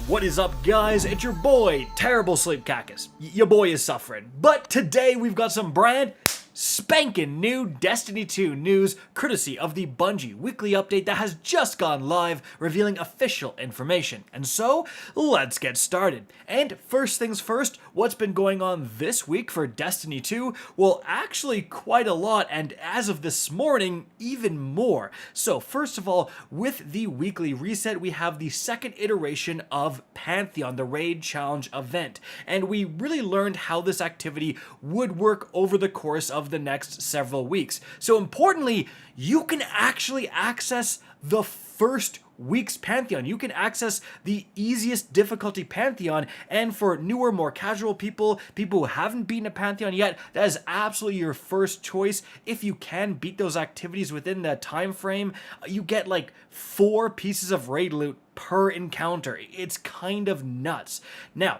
What is up, guys? It's your boy, Terrible Sleep Cactus. Your boy is suffering. But today we've got some brand spanking new Destiny 2 news courtesy of the Bungie weekly update that has just gone live, revealing official information. And so, let's get started. And first things first, what's been going on this week for Destiny 2? Well, actually quite a lot, and as of this morning, even more. So first of all, with the weekly reset, we have the second iteration of Pantheon, the Raid Challenge event. And we really learned how this activity would work over the course of the next several weeks. So importantly, you can actually access the first week's Pantheon. You can access the easiest difficulty Pantheon, and for newer, more casual people who haven't beaten a Pantheon yet, that is absolutely your first choice. If you can beat those activities within that time frame, you get like 4 pieces of raid loot per encounter. It's kind of nuts. Now,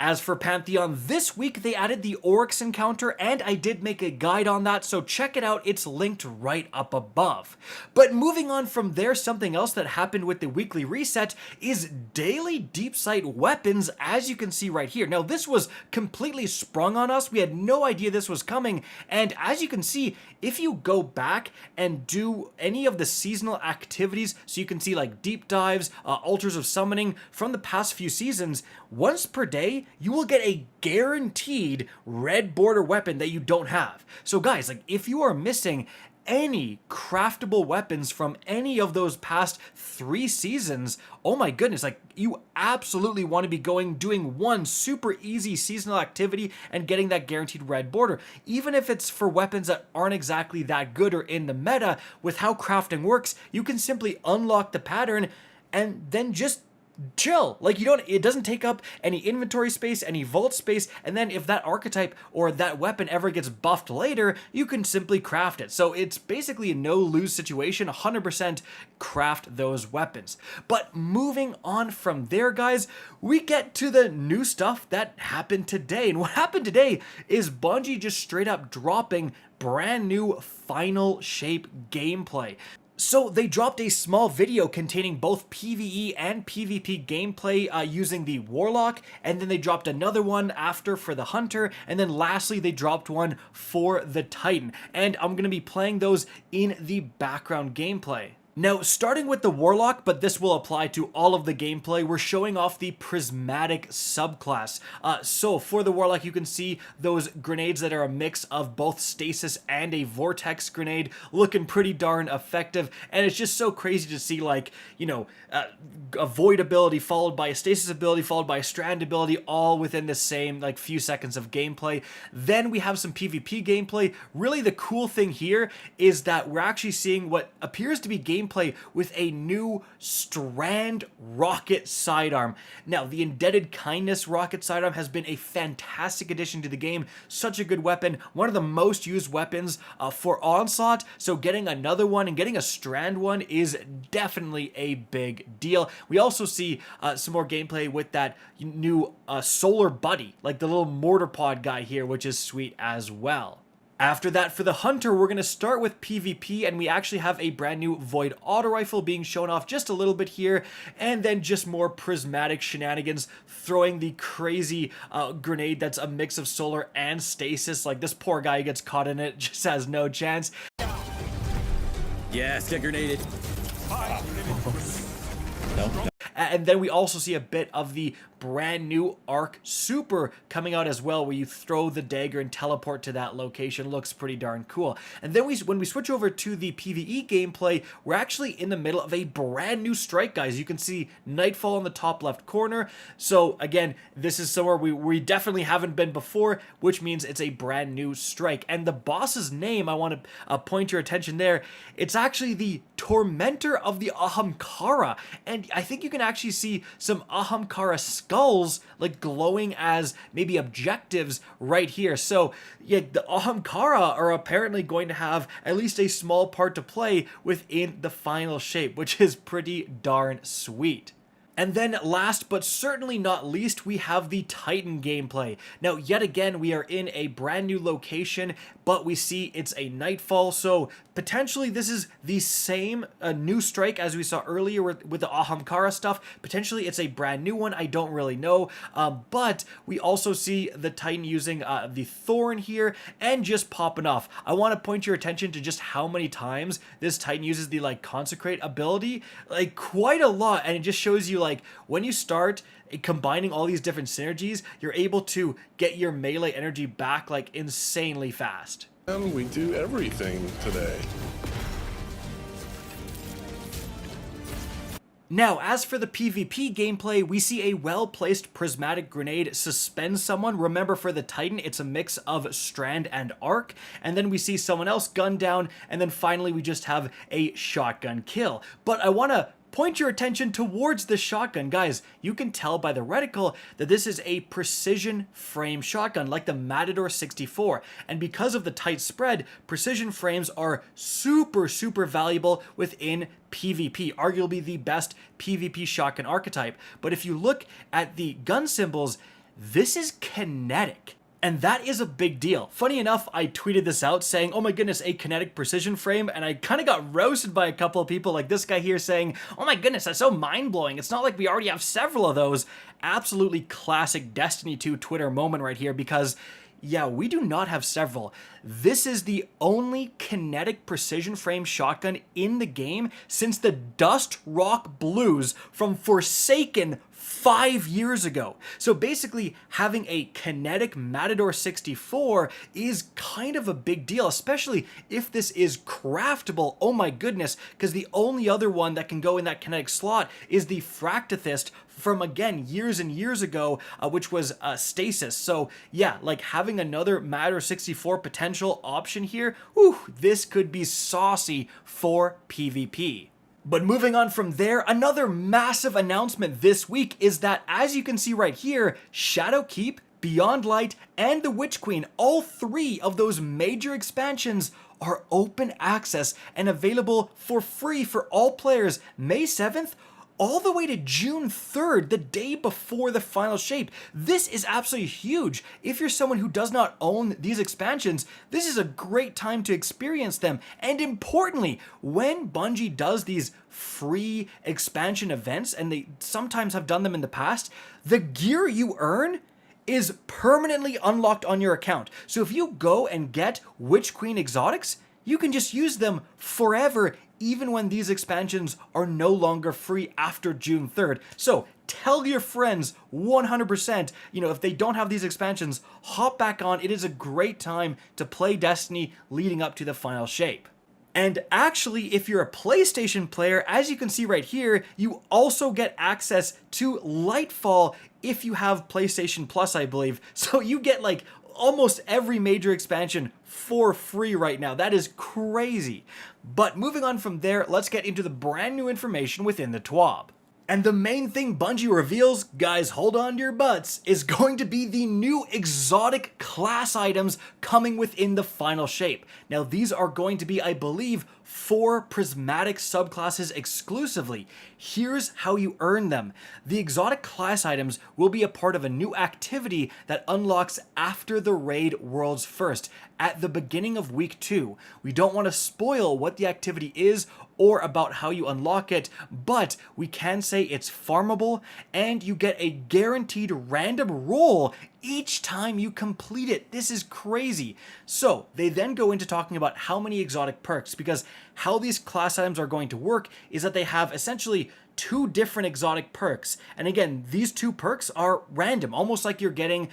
as for Pantheon, this week they added the Oryx encounter, and I did make a guide on that, so check it out, it's linked right up above. But moving on from there, something else that happened with the weekly reset is daily deep sight weapons, as you can see right here. Now this was completely sprung on us, we had no idea this was coming, and as you can see, if you go back and do any of the seasonal activities, so you can see like deep dives, altars of summoning from the past few seasons, once per day, you will get a guaranteed red border weapon that you don't have. So guys, like if you are missing any craftable weapons from any of those past 3 seasons, oh my goodness, like you absolutely want to be doing one super easy seasonal activity and getting that guaranteed red border. Even if it's for weapons that aren't exactly that good or in the meta, with how crafting works, you can simply unlock the pattern and then just chill. Like it doesn't take up any inventory space, any vault space, and then if that archetype or that weapon ever gets buffed later, you can simply craft it. So it's basically a no-lose situation, 100% craft those weapons. But moving on from there, guys, we get to the new stuff that happened today. And what happened today is Bungie just straight up dropping brand new final shape gameplay. So they dropped a small video containing both PvE and PvP gameplay using the Warlock, and then they dropped another one after for the Hunter, and then lastly they dropped one for the Titan. And I'm going to be playing those in the background gameplay. Now, starting with the Warlock, but this will apply to all of the gameplay, we're showing off the Prismatic subclass. So for the Warlock, you can see those grenades that are a mix of both stasis and a vortex grenade, looking pretty darn effective, and it's just so crazy to see, like, you know, a void ability followed by a stasis ability followed by a strand ability, all within the same, like, few seconds of gameplay. Then we have some PvP gameplay. Really, the cool thing here is that we're actually seeing what appears to be gameplay with a new Strand rocket sidearm. Now, the Indebted Kindness rocket sidearm has been a fantastic addition to the game. Such a good weapon, one of the most used weapons for Onslaught, so getting another one and getting a Strand one is definitely a big deal. We also see some more gameplay with that new solar buddy, like the little mortar pod guy here, which is sweet as well. After that, for the Hunter, we're going to start with PvP, and we actually have a brand new Void Auto Rifle being shown off just a little bit here, and then just more prismatic shenanigans, throwing the crazy grenade that's a mix of solar and stasis. Like, this poor guy who gets caught in it just has no chance. Yes, get grenaded. No. And then we also see a bit of the brand new Arc Super coming out as well, where you throw the dagger and teleport to that location. Looks pretty darn cool. And then when we switch over to the PvE gameplay, we're actually in the middle of a brand new strike, guys. You can see Nightfall in the top left corner. So again, this is somewhere we definitely haven't been before, which means it's a brand new strike. And the boss's name, I want to point your attention there, it's actually the Tormentor of the Ahamkara. And I think you can actually see some Ahamkara skulls like glowing as maybe objectives right here. So yeah, the Ahamkara are apparently going to have at least a small part to play within the final shape, which is pretty darn sweet. And then last but certainly not least, we have the Titan gameplay. Now, yet again, we are in a brand new location, but we see it's a nightfall, so potentially this is the same new strike as we saw earlier with the Ahamkara stuff. Potentially it's a brand new one, I don't really know, but we also see the Titan using the Thorn here and just popping off. I want to point your attention to just how many times this Titan uses the like Consecrate ability, like quite a lot, and it just shows you like when you start combining all these different synergies, you're able to get your melee energy back like insanely fast. And we do everything today. Now, as for the PvP gameplay, we see a well-placed prismatic grenade suspend someone. Remember, for the Titan, it's a mix of Strand and Arc. And then we see someone else gun down, and then finally we just have a shotgun kill. But I want to point your attention towards the shotgun. Guys, you can tell by the reticle that this is a precision frame shotgun like the Matador 64, and because of the tight spread, precision frames are super valuable within PvP, arguably the best PvP shotgun archetype. But if you look at the gun symbols, this is kinetic. And that is a big deal. Funny enough, I tweeted this out saying, oh my goodness, a kinetic precision frame, and I kind of got roasted by a couple of people like this guy here saying, oh my goodness, that's so mind-blowing. It's not like we already have several of those. Absolutely classic Destiny 2 Twitter moment right here, because yeah, we do not have several. This is the only kinetic precision frame shotgun in the game since the Dust Rock Blues from Forsaken 5 years ago. So basically, having a kinetic Matador 64 is kind of a big deal, especially if this is craftable. Oh my goodness, because the only other one that can go in that kinetic slot is the Fractithist from, again, years and years ago, which was Stasis. So yeah, like having another Matador 64 potential option here, whew, this could be saucy for PvP. But moving on from there, another massive announcement this week is that, as you can see right here, Shadowkeep, Beyond Light, and the Witch Queen, all three of those major expansions are open access and available for free for all players May 7th all the way to June 3rd, the day before the final shape. This is absolutely huge. If you're someone who does not own these expansions, this is a great time to experience them. And importantly, when Bungie does these free expansion events, and they sometimes have done them in the past, the gear you earn is permanently unlocked on your account. So if you go and get Witch Queen exotics, you can just use them forever, even when these expansions are no longer free after June 3rd. So tell your friends 100%, if they don't have these expansions, hop back on. It is a great time to play Destiny leading up to the final shape. And actually, if you're a PlayStation player, as you can see right here, you also get access to Lightfall if you have PlayStation Plus, I believe. So you get like almost every major expansion for free right now. That is crazy. But moving on from there, let's get into the brand new information within the TWAB. And the main thing Bungie reveals, guys, hold on to your butts, is going to be the new exotic class items coming within the final shape. Now, these are going to be, I believe, 4 prismatic subclasses exclusively. Here's how you earn them. The exotic class items will be a part of a new activity that unlocks after the raid World's First, at the beginning of week 2. We don't want to spoil what the activity is or about how you unlock it, but we can say it's farmable and you get a guaranteed random roll each time you complete it. This is crazy. So they then go into talking about how many exotic perks, because how these class items are going to work is that they have essentially 2 different exotic perks. And again, these 2 perks are random, almost like you're getting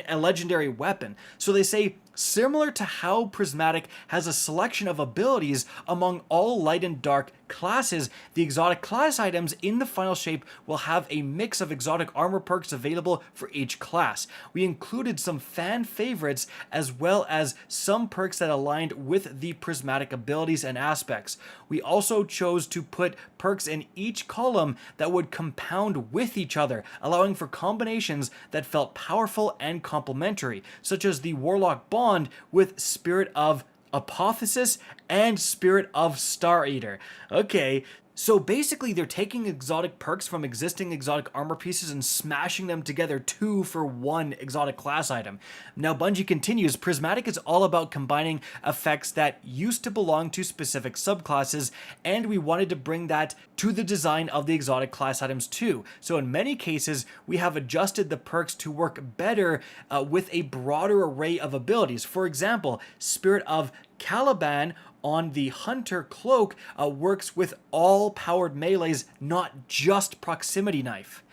a legendary weapon. So they say, similar to how Prismatic has a selection of abilities among all light and dark classes, the exotic class items in the final shape will have a mix of exotic armor perks available for each class. We included some fan favorites as well as some perks that aligned with the Prismatic abilities and aspects. We also chose to put perks in each column that would compound with each other, allowing for combinations that felt powerful and complementary, such as the Warlock Bond with Spirit of Apotheosis and Spirit of Star Eater. Okay, so basically they're taking exotic perks from existing exotic armor pieces and smashing them together 2 for 1 exotic class item. Now Bungie continues, Prismatic is all about combining effects that used to belong to specific subclasses, and we wanted to bring that to the design of the exotic class items too. So in many cases, we have adjusted the perks to work better with a broader array of abilities. For example, Spirit of Caliban on the Hunter Cloak works with all powered melees, not just Proximity Knife.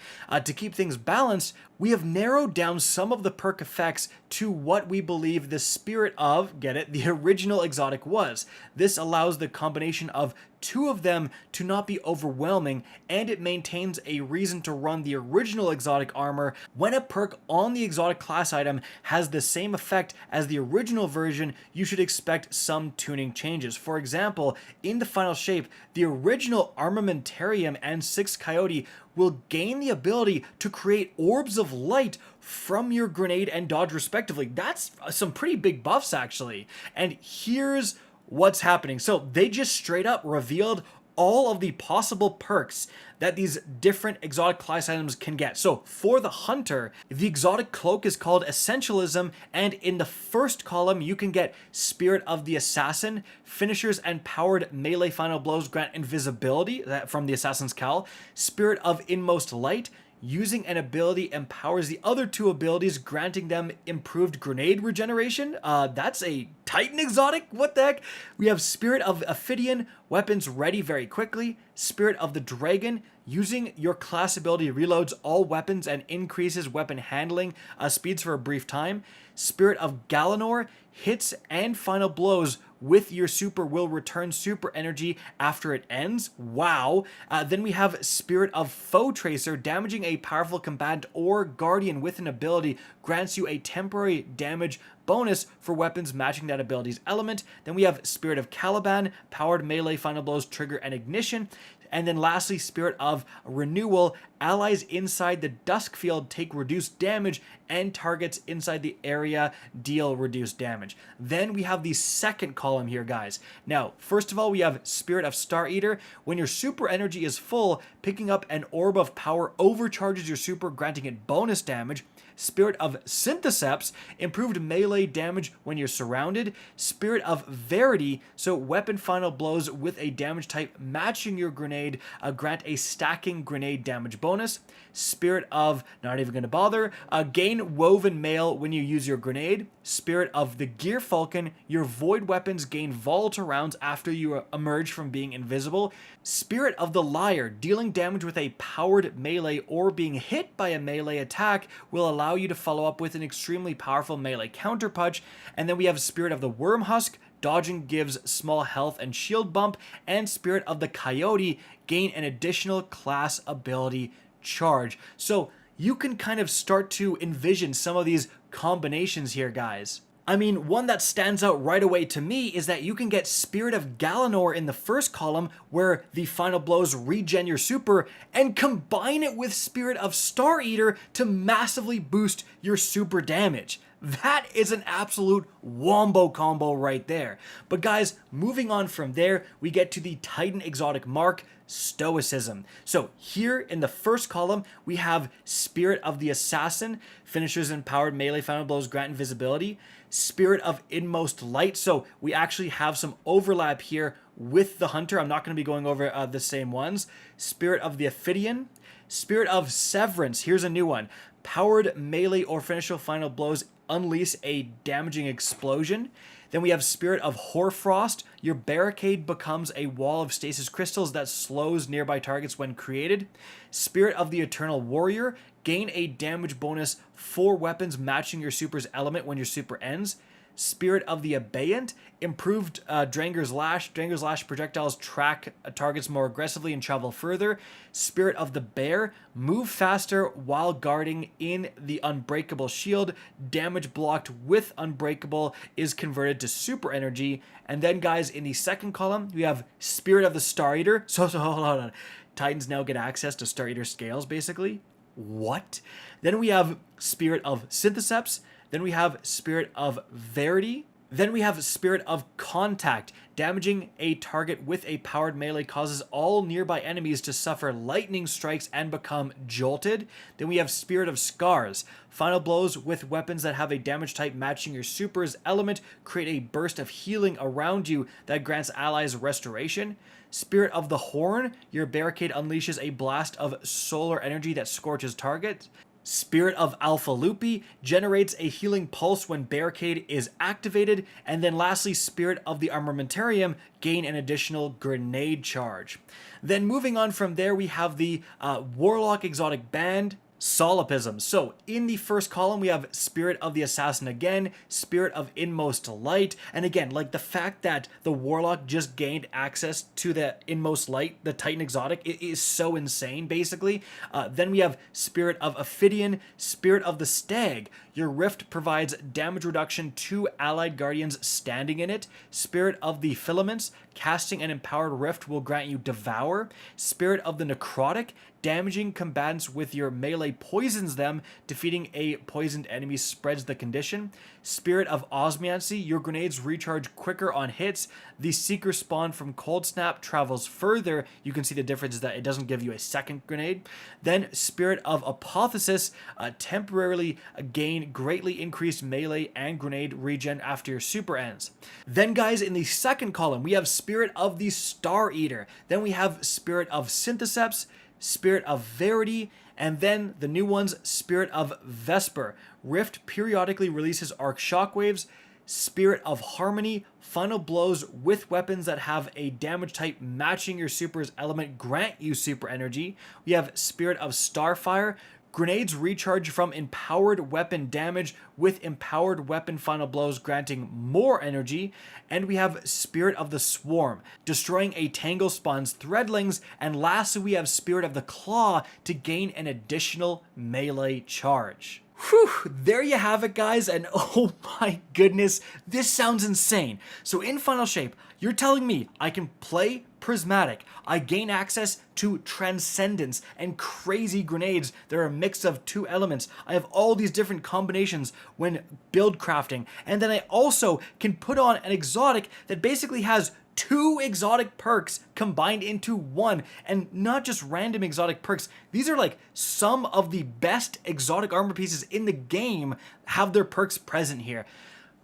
To keep things balanced, we have narrowed down some of the perk effects to what we believe the spirit of, get it, the original exotic was. This allows the combination of 2 of them to not be overwhelming, and it maintains a reason to run the original exotic armor when a perk on the exotic class item has the same effect as the original version. You should expect some tuning changes. For example, in the final shape, the original Armamentarium and 6 Coyote will gain the ability to create orbs of light from your grenade and dodge respectively. That's some pretty big buffs actually. And here's what's happening. So they just straight up revealed all of the possible perks that these different exotic class items can get. So for the Hunter, the exotic cloak is called Essentialism, and in the first column you can get Spirit of the Assassin. Finishers and powered melee final blows grant invisibility from the Assassin's Cowl. Spirit of Inmost Light, using an ability empowers the other 2 abilities, granting them improved grenade regeneration. That's a Titan exotic? What the heck? We have Spirit of Ophidian, weapons ready very quickly. Spirit of the Dragon, using your class ability reloads all weapons and increases weapon handling speeds for a brief time. Spirit of Galanor, hits and final blows with your super will return super energy after it ends. Wow. Then we have Spirit of Foe Tracer, damaging a powerful combatant or guardian with an ability grants you a temporary damage bonus for weapons matching that ability's element. Then we have Spirit of Caliban, powered melee final blows trigger and ignition. And then lastly, Spirit of Renewal, allies inside the dusk field take reduced damage and targets inside the area deal reduced damage. Then we have the second column here, guys. Now, first of all, we have Spirit of Star Eater. When your super energy is full, picking up an orb of power overcharges your super, granting it bonus damage. Spirit of Syntheseps, improved melee damage when you're surrounded. Spirit of Verity, so weapon final blows with a damage type matching your grenade grant a stacking grenade damage bonus. Spirit of, not even going to bother, gain woven mail when you use your grenade. Spirit of the Gear Falcon, your void weapons gain volatile rounds after you emerge from being invisible. Spirit of the Liar, dealing damage with a powered melee or being hit by a melee attack will allow you to follow up with an extremely powerful melee counter punch. And then we have Spirit of the Wormhusk, dodging gives small health and shield bump. And Spirit of the Coyote, gain an additional class ability charge. So you can kind of start to envision some of these combinations here, guys. I mean, one that stands out right away to me is that you can get Spirit of Galanor in the first column, where the final blows regen your super, and combine it with Spirit of Star Eater to massively boost your super damage. That is an absolute wombo combo right there. But guys, moving on from there, we get to the Titan exotic mark, Stoicism. So here in the first column, we have Spirit of the Assassin, finishers and powered melee final blows grant invisibility. Spirit of Inmost Light, so we actually have some overlap here with the Hunter. I'm not going to be going over the same ones. Spirit of the Ophidian. Spirit of Severance, here's a new one. Powered melee or finisher final blows unleash a damaging explosion. Then we have Spirit of Hoarfrost. Your barricade becomes a wall of stasis crystals that slows nearby targets when created. Spirit of the Eternal Warrior. Gain a damage bonus for weapons matching your super's element when your super ends. Spirit of the Abeyant. Improved Dranger's Lash. Dranger's Lash projectiles track targets more aggressively and travel further. Spirit of the Bear. Move faster while guarding in the Unbreakable Shield. Damage blocked with Unbreakable is converted to super energy. And then, guys, in the second column, we have Spirit of the Star Eater. So hold on. Titans now get access to Star Eater scales, basically. What? Then we have Spirit of Syntheseps. Then we have Spirit of Verity. Then we have Spirit of Contact. Damaging a target with a powered melee causes all nearby enemies to suffer lightning strikes and become jolted. Then we have Spirit of Scars. Final blows with weapons that have a damage type matching your super's element create a burst of healing around you that grants allies restoration. Spirit of the Horn. Your barricade unleashes a blast of solar energy that scorches targets. Spirit of Alpha Lupi generates a healing pulse when barricade is activated. And then lastly, Spirit of the Armamentarium, gain an additional grenade charge. Then moving on from there, we have the Warlock exotic band, Solipsism. So in the first column, we have Spirit of the Assassin again, Spirit of Inmost Light, and again, like the fact that the Warlock just gained access to the Inmost Light, the Titan exotic, it is so insane, basically. Then we have Spirit of Ophidian, Spirit of the Stag. Your Rift provides damage reduction to allied guardians standing in it. Spirit of the Filaments, casting an empowered Rift will grant you Devour. Spirit of the Necrotic, damaging combatants with your melee poisons them. Defeating a poisoned enemy spreads the condition. Spirit of Osmiancy, your grenades recharge quicker on hits. The Seeker spawn from Cold Snap travels further. You can see the difference is that it doesn't give you a second grenade. Then Spirit of Apotheosis, temporarily gain greatly increased melee and grenade regen after your super ends. Then guys, in the second column, we have Spirit of the Star Eater. Then we have Spirit of Syntheseps, Spirit of Verity, and then the new ones, Spirit of Vesper. Rift periodically releases arc shockwaves. Spirit of Harmony, final blows with weapons that have a damage type matching your super's element grant you super energy. We have Spirit of Starfire. Grenades recharge from empowered weapon damage with empowered weapon final blows granting more energy. And we have Spirit of the Swarm, destroying a tangle spawns threadlings. And lastly, we have Spirit of the Claw to gain an additional melee charge. Whew, there you have it, guys, and oh my goodness, this sounds insane. So in Final Shape, you're telling me I can play Prismatic, I gain access to Transcendence and crazy grenades that are a mix of two elements. I have all these different combinations when build crafting, and then I also can put on an exotic that basically has two exotic perks combined into one, and not just random exotic perks. These are like some of the best exotic armor pieces in the game have their perks present here.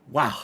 Wow.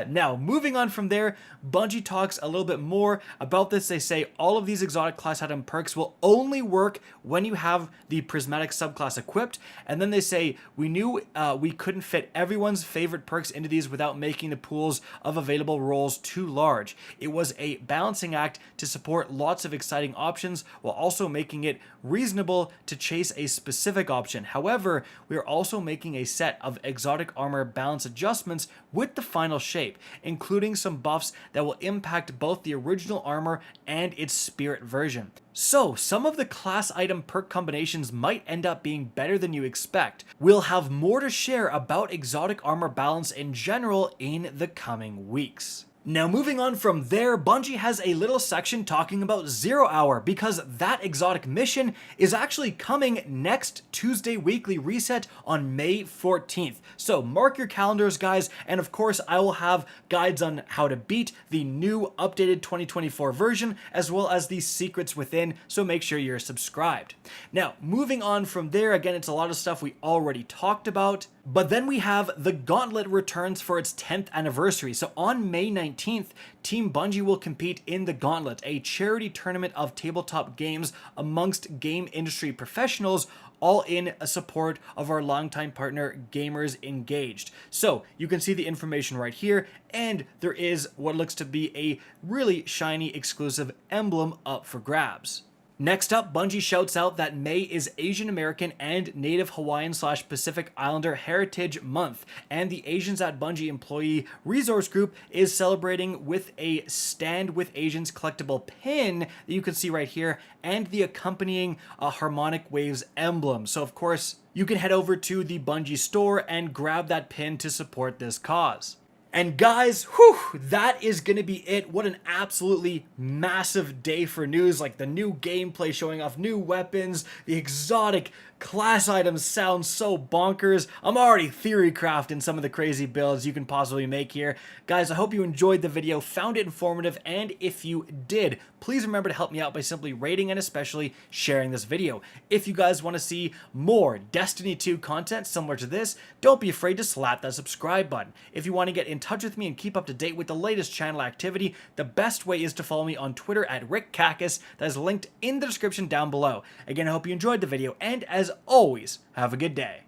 Now, moving on from there, Bungie talks a little bit more about this. They say all of these exotic class item perks will only work when you have the Prismatic subclass equipped. And then they say, we knew we couldn't fit everyone's favorite perks into these without making the pools of available roles too large. It was a balancing act to support lots of exciting options while also making it reasonable to chase a specific option. However, we are also making a set of exotic armor balance adjustments with the final shape, including some buffs that will impact both the original armor and its spirit version. So, some of the class item perk combinations might end up being better than you expect. We'll have more to share about exotic armor balance in general in the coming weeks. Now moving on from there, Bungie has a little section talking about 0 Hour because that exotic mission is actually coming next Tuesday weekly reset on May 14th. So mark your calendars, guys, and of course I will have guides on how to beat the new updated 2024 version as well as the secrets within, so make sure you're subscribed. Now moving on from there, again, it's a lot of stuff we already talked about. But then we have the Gauntlet returns for its 10th anniversary. So on May 19th, Team Bungie will compete in the Gauntlet, a charity tournament of tabletop games amongst game industry professionals, all in support of our longtime partner Gamers Engaged. So you can see the information right here, and there is what looks to be a really shiny exclusive emblem up for grabs. Next up, Bungie shouts out that May is Asian American and Native Hawaiian / Pacific Islander Heritage Month, and the Asians at Bungie employee resource group is celebrating with a Stand with Asians collectible pin that you can see right here, and the accompanying Harmonic Waves emblem. So of course, you can head over to the Bungie store and grab that pin to support this cause. And guys, whew, that is going to be it. What an absolutely massive day for news. Like the new gameplay showing off new weapons, the exotic class items sound so bonkers. I'm already theory crafting some of the crazy builds you can possibly make here. Guys, I hope you enjoyed the video, found it informative, and if you did, please remember to help me out by simply rating and especially sharing this video. If you guys want to see more Destiny 2 content similar to this, don't be afraid to slap that subscribe button. If you want to get in touch with me and keep up to date with the latest channel activity, the best way is to follow me on Twitter at RickCacus. That is linked in the description down below. Again, I hope you enjoyed the video, and as always, have a good day.